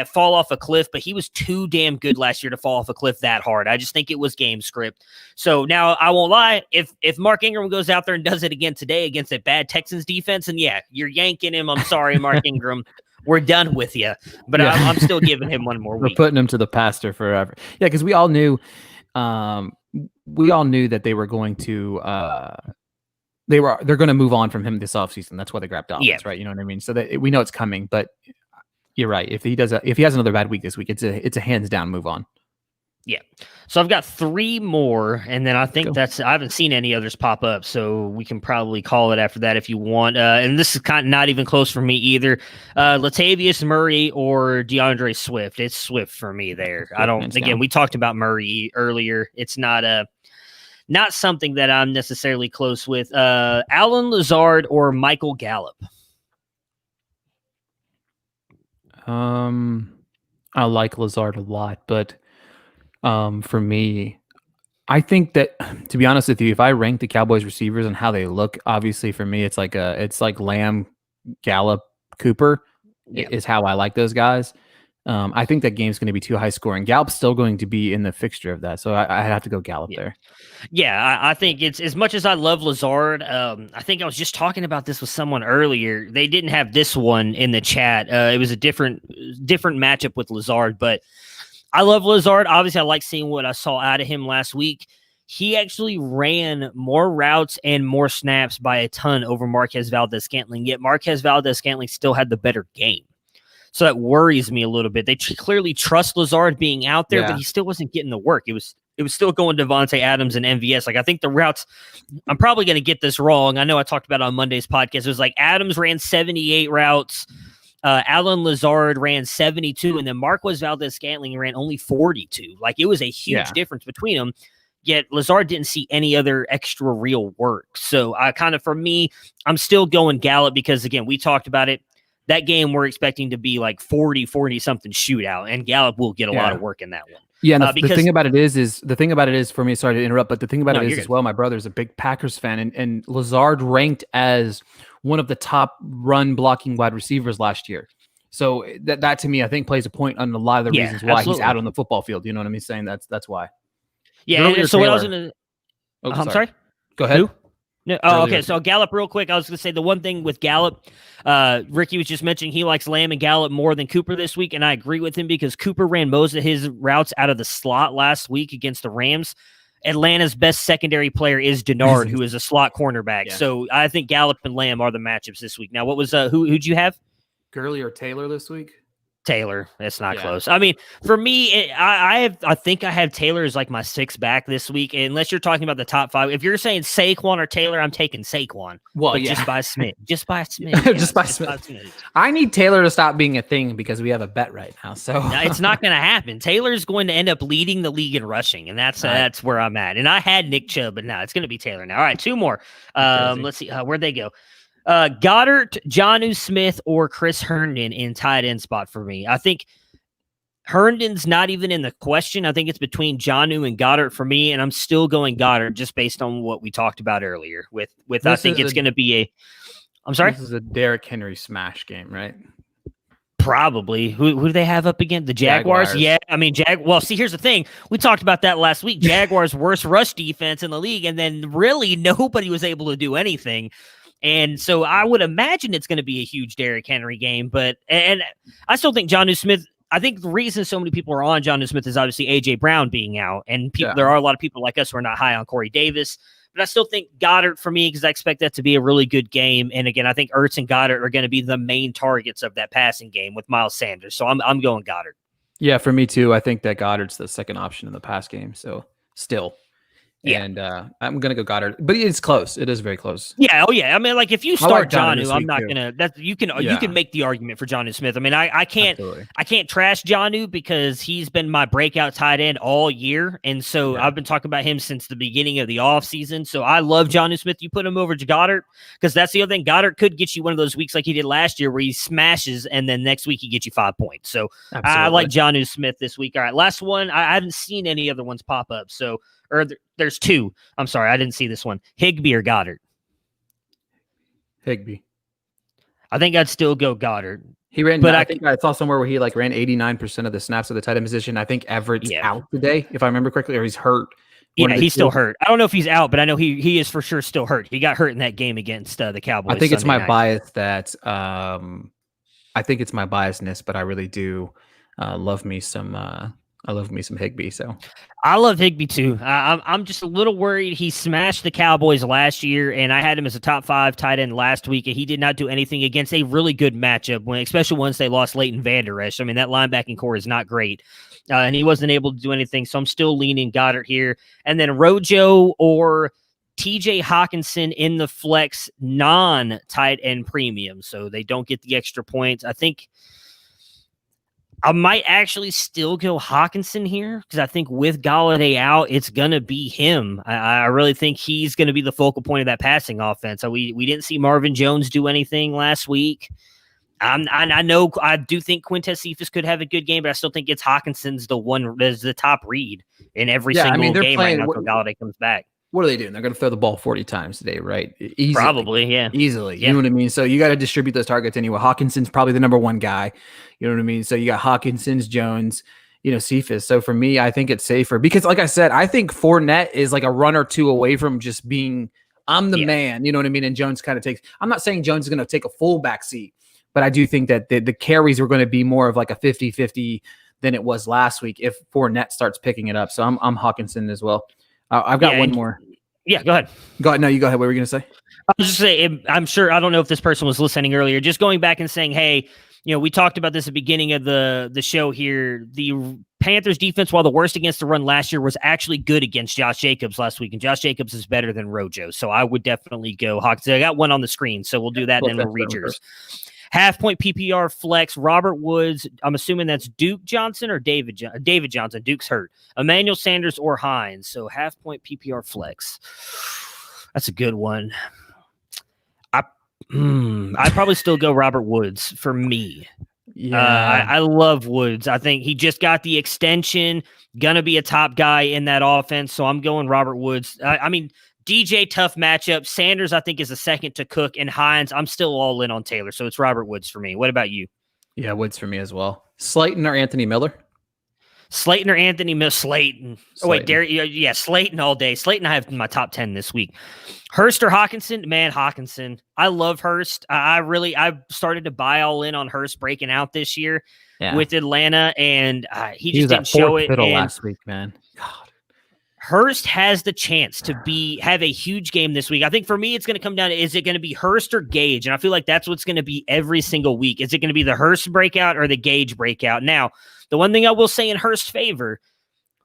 fall off a cliff, but he was too damn good last year to fall off a cliff that hard. I just think it was game script. So now I won't lie. If Mark Ingram goes out there and does it again today against a bad Texans defense, and you're yanking him. I'm sorry, Mark Ingram. We're done with you. But I'm still giving him one more week. We're putting him to the pasture forever. Yeah, because we all knew that they were going to they're going to move on from him this offseason. That's why they grabbed Dobbins, right? You know what I mean? So that we know it's coming, but you're right. If he has another bad week this week, it's a hands down move on. Yeah. So I've got 3 more, and then I think I haven't seen any others pop up, so we can probably call it after that if you want. And this is kind of not even close for me either. Latavius Murray or DeAndre Swift. It's Swift for me there. We talked about Murray earlier. It's not something that I'm necessarily close with. Allen Lazard or Michael Gallup. I like Lazard a lot, but for me, I think that, to be honest with you, if I rank the Cowboys receivers and how they look, obviously for me, it's like Lamb, Gallup, Cooper is how I like those guys. I think that game's going to be too high scoring. Gallup's still going to be in the fixture of that, so I have to go Gallup there. Yeah, I think it's as much as I love Lazard. I think I was just talking about this with someone earlier. They didn't have this one in the chat. It was a different matchup with Lazard, but I love Lazard. Obviously, I like seeing what I saw out of him last week. He actually ran more routes and more snaps by a ton over Marquez Valdes-Scantling, yet Marquez Valdes-Scantling still had the better game. So that worries me a little bit. They clearly trust Lazard being out there, but he still wasn't getting the work. It was still going to Devontae Adams and MVS. Like, I think the routes, I'm probably going to get this wrong. I know I talked about it on Monday's podcast. It was like Adams ran 78 routes. Allen Lazard ran 72, and then Marquez Valdes-Scantling ran only 42. Like, it was a huge difference between them. Yet Lazard didn't see any other extra real work. So for me, I'm still going Gallup because, again, we talked about it. That game we're expecting to be like 40-something shootout, and Gallup will get a lot of work in that one. Yeah, and the thing about it is for me, sorry to interrupt, but the thing about it is as well, my brother's a big Packers fan, and Lazard ranked as one of the top run blocking wide receivers last year. So that to me, I think plays a point on a lot of the reasons why he's out on the football field. You know what I mean? Saying that's why. Yeah. And so what I was going to, I'm sorry. Go ahead. Who? No, okay. So Gallup, real quick. I was going to say the one thing with Gallup, Ricky was just mentioning he likes Lamb and Gallup more than Cooper this week, and I agree with him because Cooper ran most of his routes out of the slot last week against the Rams. Atlanta's best secondary player is Denard, who is a slot cornerback. Yeah. So I think Gallup and Lamb are the matchups this week. Now, what was who'd you have? Gurley or Taylor this week? Taylor. It's not Yeah. close. I mean, for me, I think I have Taylor as like my 6th back this week. Unless you're talking about the top 5, if you're saying Saquon or Taylor, I'm taking Saquon. Well, but yeah. just by Smith. Just by Smith. Just by Smith. I need Taylor to stop being a thing because we have a bet right now. So it's not going to happen. Taylor's going to end up leading the league in rushing, and that's where I'm at. And I had Nick Chubb, but now it's going to be Taylor now. All right, 2 more. Let's see where'd they go. Goddard, Jonnu Smith, or Chris Herndon in tight end spot for me. I think Herndon's not even in the question. I think it's between Jonnu and Goddard for me, and I'm still going Goddard just based on what we talked about earlier. With I think it's going to be a. I'm sorry. This is a Derrick Henry smash game, right? Probably. Who do they have up again? The Jaguars? Yeah. I mean, well, see, here's the thing. We talked about that last week. Jaguars' worst rush defense in the league, and then really nobody was able to do anything. And so I would imagine it's going to be a huge Derrick Henry game. And I still think Jonnu Smith, I think the reason so many people are on Jonnu Smith is obviously A.J. Brown being out. And there are a lot of people like us who are not high on Corey Davis. But I still think Goddard for me, because I expect that to be a really good game. And again, I think Ertz and Goddard are going to be the main targets of that passing game with Miles Sanders. So I'm going Goddard. Yeah, for me too. I think that Goddard's the second option in the pass game. So still. Yeah. And I'm going to go Goddard, but it's close. It is very close. Yeah. Oh, yeah. I mean, like if you start Jonnu, I'm not too. going to. You can make the argument for Jonnu Smith. I mean, I can't trash Jonnu because he's been my breakout tight end all year, and so I've been talking about him since the beginning of the offseason. So I love Jonnu Smith. You put him over to Goddard because that's the other thing. Goddard could get you one of those weeks like he did last year where he smashes, and then next week he gets you 5 points. So I like Jonnu Smith this week. All right, last one. I haven't seen any other ones pop up. So. There's 2. I'm sorry, I didn't see this one. Higbee or Goddard? Higbee. I think I'd still go Goddard. He ran, but I think I saw somewhere where he like ran 89% of the snaps of the tight end position. I think Everett's out today, if I remember correctly, or he's hurt. Yeah, he's still hurt. I don't know if he's out, but I know he is for sure still hurt. He got hurt in that game against the Cowboys. I think it's my bias that I think it's my biasness, but I really do love me some Higbee. So I love Higbee too. I'm just a little worried. He smashed the Cowboys last year, and I had him as a top 5 tight end last week, and he did not do anything against a really good matchup, especially once they lost Leighton Vander Esch. I mean, that linebacking core is not great, and he wasn't able to do anything. So I'm still leaning Goddard here, and then Rojo or TJ Hawkinson in the flex non-tight end premium, so they don't get the extra points. I think I might actually still go Hawkinson here because I think with Golladay out, it's going to be him. I really think he's going to be the focal point of that passing offense. So we didn't see Marvin Jones do anything last week. I know I do think Quintez Cephas could have a good game, but I still think it's Hawkinson's the top read in every single game right now until Golladay comes back. What are they doing? They're going to throw the ball 40 times today, right? Easily. Probably, yeah. Easily. You know what I mean? So you got to distribute those targets anyway. Hawkinson's probably the number 1 guy. You know what I mean? So you got Hawkinson's, Jones, Cephas. So for me, I think it's safer because, like I said, I think Fournette is like a run or 2 away from just being, I'm the man. You know what I mean? And Jones kind of takes, I'm not saying Jones is going to take a full back seat, but I do think that the carries are going to be more of like a 50-50 than it was last week if Fournette starts picking it up. So I'm Hawkinson as well. I've got one more. Yeah, go ahead. No, you go ahead. What were you going to say? I was just saying, I'm sure, I don't know if this person was listening earlier, just going back and saying, hey, we talked about this at the beginning of the show here. The Panthers defense, while the worst against the run last year, was actually good against Josh Jacobs last week, and Josh Jacobs is better than Rojo. So I would definitely go Hawkinson. I got one on the screen, so we'll do that, and then we'll read yours. Half-point PPR flex, Robert Woods. I'm assuming that's Duke Johnson or David Johnson. Duke's hurt. Emmanuel Sanders or Hines. So half-point PPR flex. That's a good one. I'd probably still go Robert Woods for me. Yeah, I love Woods. I think he just got the extension. Gonna be a top guy in that offense. So I'm going Robert Woods. I mean, DJ, tough matchup. Sanders, I think, is a second to Cook, and Hines, I'm still all in on Taylor, so it's Robert Woods for me. What about you? Yeah, Woods for me as well. Slayton or Anthony Miller? Slayton or Anthony Miller? Slayton. Oh, wait, Derek. Yeah, Slayton all day. Slayton, I have in my top 10 this week. Hurst or Hawkinson? Man, Hawkinson. I love Hurst. I started to buy all in on Hurst breaking out this year with Atlanta, and he just didn't show it. Last week, man. God. Hurst has the chance to have a huge game this week. I think for me, it's going to come down to, is it going to be Hurst or Gage? And I feel like that's what's going to be every single week. Is it going to be the Hurst breakout or the Gage breakout? Now, the one thing I will say in Hurst's favor,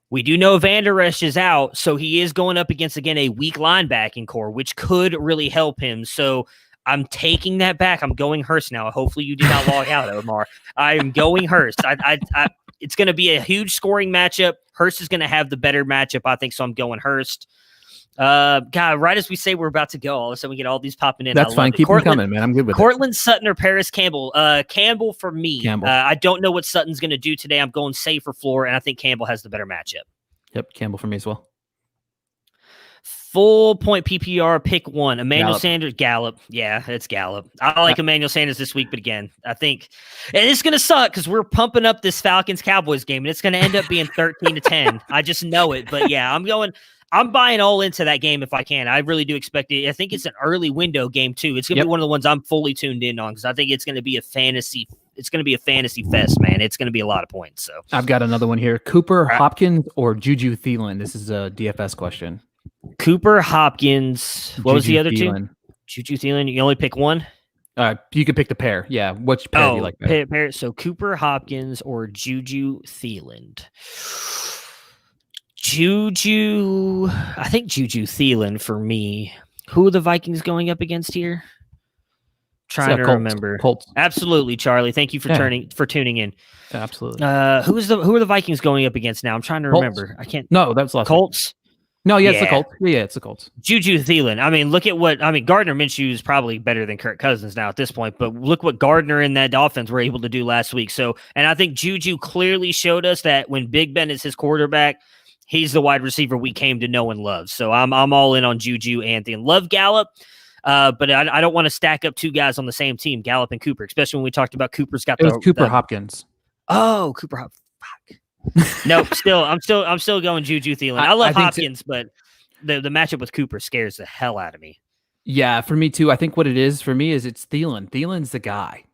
we do know Van Der Esch is out, so he is going up against, again, a weak linebacking core, which could really help him. So I'm taking that back. I'm going Hurst now. Hopefully you did not log out, Omar. I'm going Hurst. It's going to be a huge scoring matchup. Hurst is going to have the better matchup, I think, so I'm going Hurst. God, right as we say we're about to go, all of a sudden we get all these popping in. That's fine. Keep them coming, man. I'm good with Cortland Sutton or Paris Campbell. Campbell for me. Campbell. I don't know what Sutton's going to do today. I'm going safer floor, and I think Campbell has the better matchup. Yep, Campbell for me as well. Full point PPR, pick one. Emmanuel Gallup. Sanders, Gallup. Yeah, it's Gallup. I like Emmanuel Sanders this week, but again, I think and it's going to suck because we're pumping up this Falcons-Cowboys game, and it's going to end up being 13-10. I just know it. But yeah, I'm buying all into that game if I can. I really do expect it. I think it's an early window game too. It's going to be one of the ones I'm fully tuned in on because I think it's going to be a fantasy. It's going to be a fantasy fest, man. It's going to be a lot of points. So I've got another one here. Cooper Hopkins or Juju Thielen? This is a DFS question. Cooper Hopkins. What was the other Thielen. two? Juju Thielen. You only pick one? You could pick the pair. Yeah. Which pair do you like better? Pair. So Cooper Hopkins or Juju Thielen. I think Juju Thielen for me. Who are the Vikings going up against here? Trying to remember. Colts. Absolutely, Charlie. Thank you for tuning in. Yeah, absolutely. Who are the Vikings going up against now? I'm trying to remember. I can't. No, that's last Colts. Week. No, it's the Colts. Yeah, it's the Colts. Juju Thielen. I mean, look at Gardner Minshew is probably better than Kirk Cousins now at this point, but look what Gardner and that offense were able to do last week. So, and I think Juju clearly showed us that when Big Ben is his quarterback, he's the wide receiver we came to know and love. So I'm all in on Juju and Thielen. Love Gallup, but I don't want to stack up two guys on the same team, Gallup and Cooper, especially when we talked about Cooper's got Cooper Hopkins. Oh, Cooper Hopkins. Fuck. No, I'm still going Juju Thielen. I love Hopkins, but the matchup with Cooper scares the hell out of me. Yeah, for me too. I think what it is for me is it's Thielen. Thielen's the guy.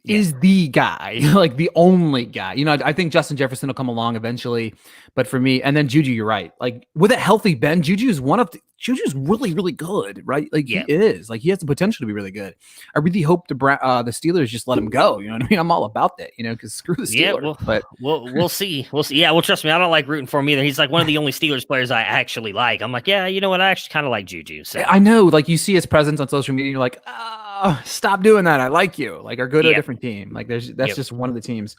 Is the guy, like the only guy. You know, I think Justin Jefferson will come along eventually, but for me, and then Juju, you're right. Like with a healthy Ben, Juju's really, really good, right? Like he is. Like he has the potential to be really good. I really hope the Steelers just let him go. You know what I mean? I'm all about that. You know, because screw the Steelers. Yeah, we'll see. We'll see. Yeah, well, trust me, I don't like rooting for him either. He's like one of the only Steelers players I actually like. I'm like, yeah, you know what? I actually kind of like Juju. So I know, like you see his presence on social media, and you're like, stop doing that. I like you. Like, or go to a different team. Like, that's just one of the teams.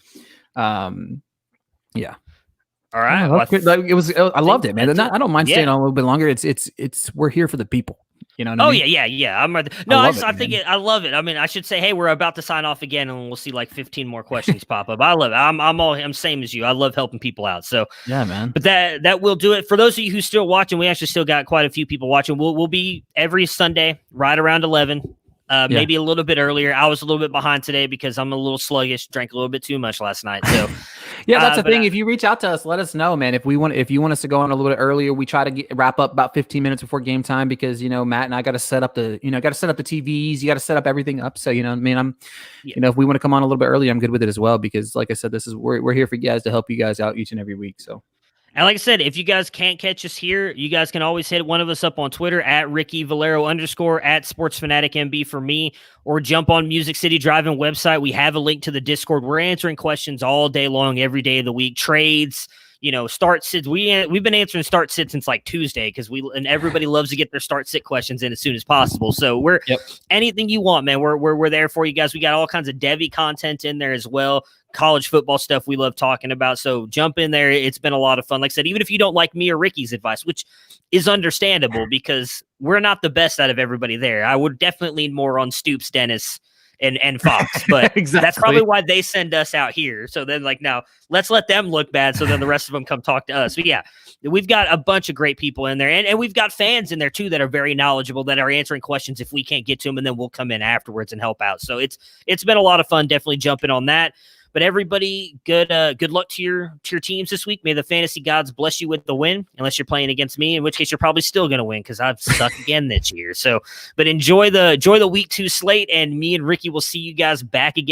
Yeah. All right. I loved it, man. I don't mind staying on a little bit longer. It's we're here for the people. You know what I mean? Yeah. I love it. I mean, I should say, hey, we're about to sign off again, and we'll see like 15 more questions pop up. I love it. I'm same as you. I love helping people out. So yeah, man. But that will do it for those of you who still watching. We actually still got quite a few people watching. We'll be every Sunday right around 11. Maybe a little bit earlier. I was a little bit behind today because I'm a little sluggish, drank a little bit too much last night. So yeah, that's the thing. If you reach out to us, let us know, man. If you want us to go on a little bit earlier, we try to wrap up about 15 minutes before game time because, you know, Matt and I got to set up the TVs. You got to set up everything up. So, you know, I mean, if we want to come on a little bit earlier, I'm good with it as well, because like I said, we're here for you guys to help you guys out each and every week. So. And like I said, if you guys can't catch us here, you guys can always hit one of us up on Twitter at Ricky Valero _ at Sports Fanatic MB for me, or jump on Music City Drive-In website. We have a link to the Discord. We're answering questions all day long, every day of the week. Trades, you know, start sits. We've been answering start sit since like Tuesday and everybody loves to get their start sit questions in as soon as possible. So we're anything you want, man. We're there for you guys. We got all kinds of Devy content in there as well. College football stuff we love talking about. So jump in there. It's been a lot of fun. Like I said, even if you don't like me or Ricky's advice, which is understandable because we're not the best out of everybody there. I would definitely lean more on Stoops, Dennis, and Fox, but that's probably why they send us out here. So then now let's let them look bad. So then the rest of them come talk to us. But yeah, we've got a bunch of great people in there, and we've got fans in there too that are very knowledgeable, that are answering questions if we can't get to them, and then we'll come in afterwards and help out. So it's been a lot of fun. Definitely jumping on that. But everybody, good luck to your teams this week. May the fantasy gods bless you with the win, unless you're playing against me, in which case you're probably still going to win because I've sucked again this year. So, but enjoy the week 2 slate, and me and Ricky will see you guys back again